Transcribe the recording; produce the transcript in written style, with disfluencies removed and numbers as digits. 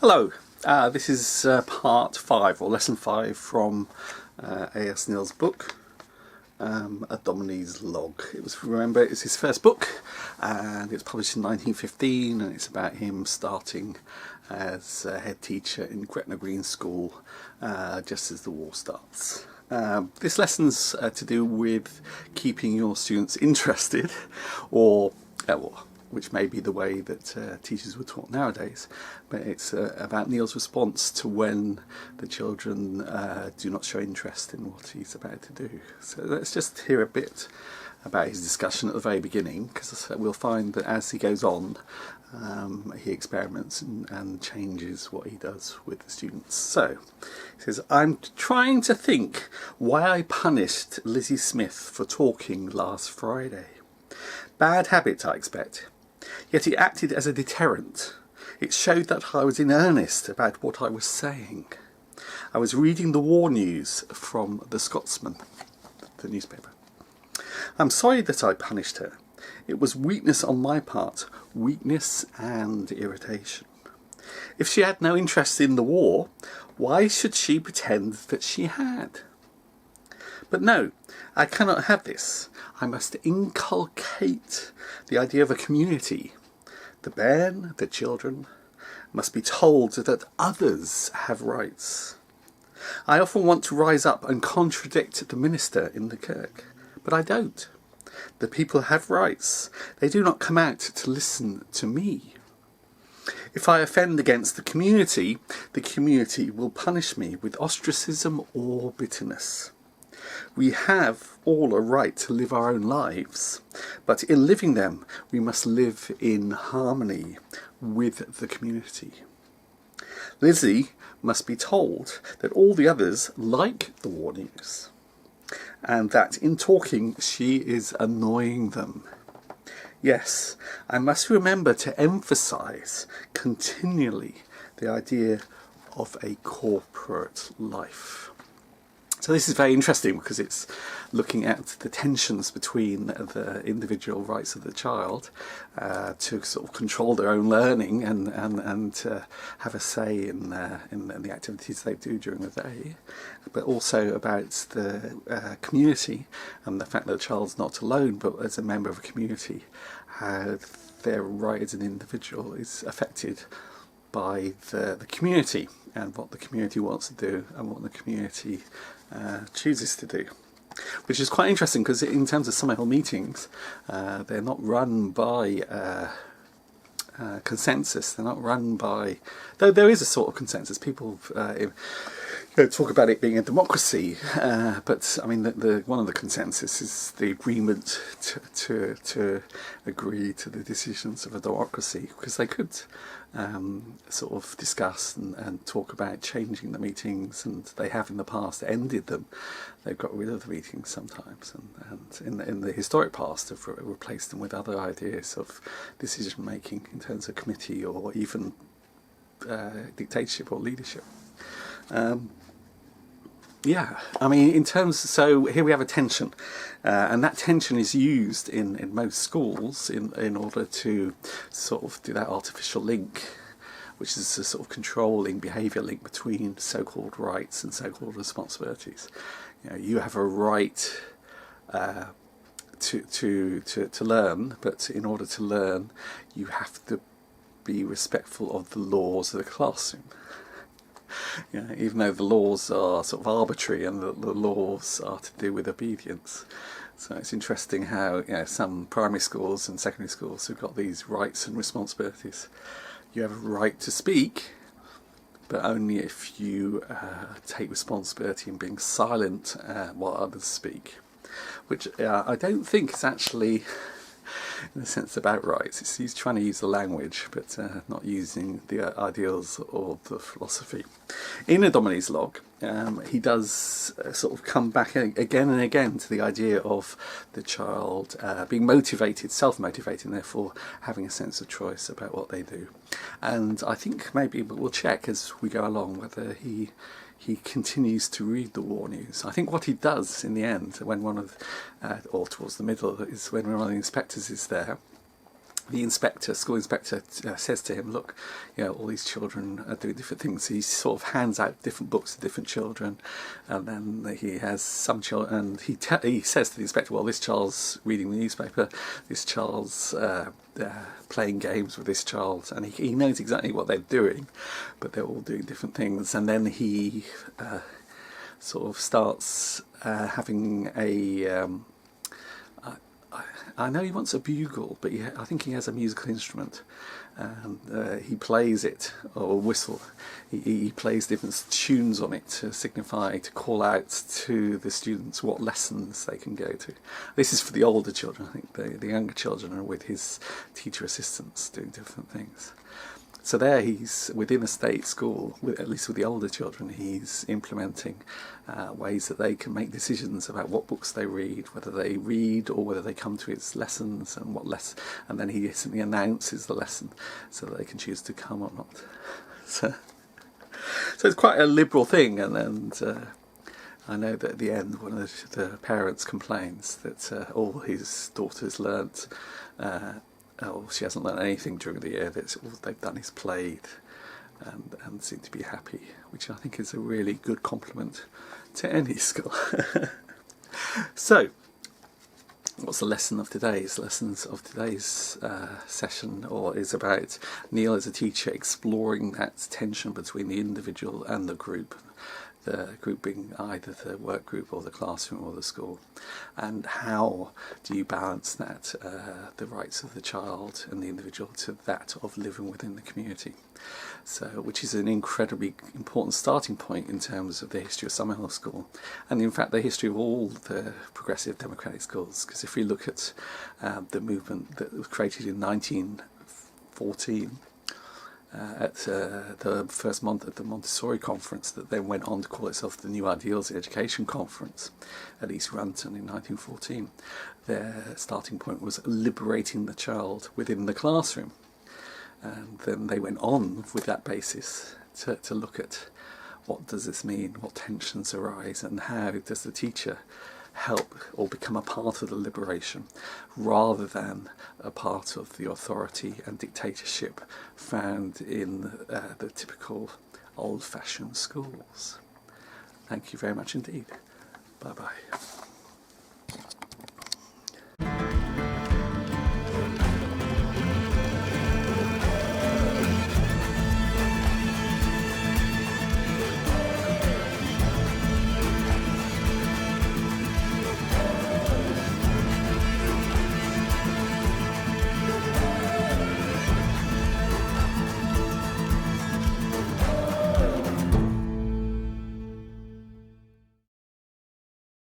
Hello, this is part 5 or lesson 5 from A.S. Neill's book, A Dominies log. Remember, it's his first book and it's published in 1915, and it's about him starting as a head teacher in Gretna Green School just as the war starts. This lesson's to do with keeping your students interested, or which may be the way that teachers were taught nowadays, but it's about Neill's response to when the children do not show interest in what he's about to do. So let's just hear a bit about his discussion at the very beginning, because we'll find that as he goes on, he experiments and changes what he does with the students. So he says, "I'm trying to think why I punished Lizzie Smith for talking last Friday. Bad habit, I expect. Yet it acted as a deterrent. It showed that I was in earnest about what I was saying. I was reading the war news from the Scotsman, the newspaper. I'm sorry that I punished her. It was weakness on my part, weakness and irritation. If she had no interest in the war, why should she pretend that she had? But no, I cannot have this. I must inculcate the idea of a community. The bairn, the children, must be told that others have rights. I often want to rise up and contradict the minister in the kirk, but I don't. The people have rights. They do not come out to listen to me. If I offend against the community will punish me with ostracism or bitterness. We have all a right to live our own lives, but in living them we must live in harmony with the community. Lizzie must be told that all the others like the war news, and that in talking she is annoying them. Yes, I must remember to emphasise continually the idea of a corporate life." So this is very interesting because it's looking at the tensions between the individual rights of the child to sort of control their own learning and have a say in the activities they do during the day, but also about the community and the fact that the child's not alone but as a member of a community, how their right as an individual is affected by the community and what the community wants to do and what the community chooses to do, which is quite interesting because in terms of Summer Hill meetings, they're not run by consensus. They're not run by, though there is a sort of consensus. People talk about it being a democracy, but I mean one of the consensus is the agreement to agree to the decisions of a democracy, because they could sort of discuss and talk about changing the meetings, and they have in the past ended them. They've got rid of the meetings sometimes, and in the historic past have replaced them with other ideas of decision making in terms of committee or even dictatorship or leadership. Yeah, I mean, in terms, so here we have a tension, and that tension is used in most schools in order to sort of do that artificial link, which is a sort of controlling behaviour link between so-called rights and so-called responsibilities. You know, you have a right to learn, but in order to learn, you have to be respectful of the laws of the classroom. You know, even though the laws are sort of arbitrary and the laws are to do with obedience. So it's interesting how some primary schools and secondary schools have got these rights and responsibilities. You have a right to speak, but only if you take responsibility in being silent while others speak, which I don't think is actually in a sense about rights. He's trying to use the language, but not using the ideals or the philosophy. In A Dominies log, he does sort of come back again and again to the idea of the child being motivated, self-motivated, and therefore having a sense of choice about what they do. And I think maybe we'll check as we go along whether he continues to read the war news. I think what he does in the end, when one of, or towards the middle, is when one of the inspectors is there, the inspector, school inspector, says to him, look, you know, all these children are doing different things. He sort of hands out different books to different children, and then he has some children, and he says to the inspector, well, this child's reading the newspaper, this child's playing games with this child, and he knows exactly what they're doing, but they're all doing different things. And then he sort of starts having a I know he wants a bugle, but I think he has a musical instrument, and he plays it, or a whistle. He plays different tunes on it to signify, to call out to the students what lessons they can go to. This is for the older children. I think the younger children are with his teacher assistants doing different things. So there he's within a state school, at least with the older children, he's implementing ways that they can make decisions about what books they read, whether they read or whether they come to his lessons, and what lesson, and then he simply announces the lesson so that they can choose to come or not. So it's quite a liberal thing, and I know that at the end one of the parents complains that all his daughter's learnt she hasn't learned anything during the year, that all they've done is played and seem to be happy, which I think is a really good compliment to any school. So, what's the lesson of today's? The lessons of today's session is about Neill as a teacher exploring that tension between the individual and the group being either the work group or the classroom or the school, and how do you balance that, the rights of the child and the individual to that of living within the community. So, which is an incredibly important starting point in terms of the history of Summerhill School, and in fact the history of all the progressive democratic schools, because if we look at the movement that was created in 1914 at the first month at the Montessori conference, that then went on to call itself the New Ideals Education Conference at East Runton in 1914. Their starting point was liberating the child within the classroom, and then they went on with that basis to look at what does this mean, what tensions arise, and how does the teacher help or become a part of the liberation rather than a part of the authority and dictatorship found in the typical old-fashioned schools. Thank you very much indeed. Bye bye.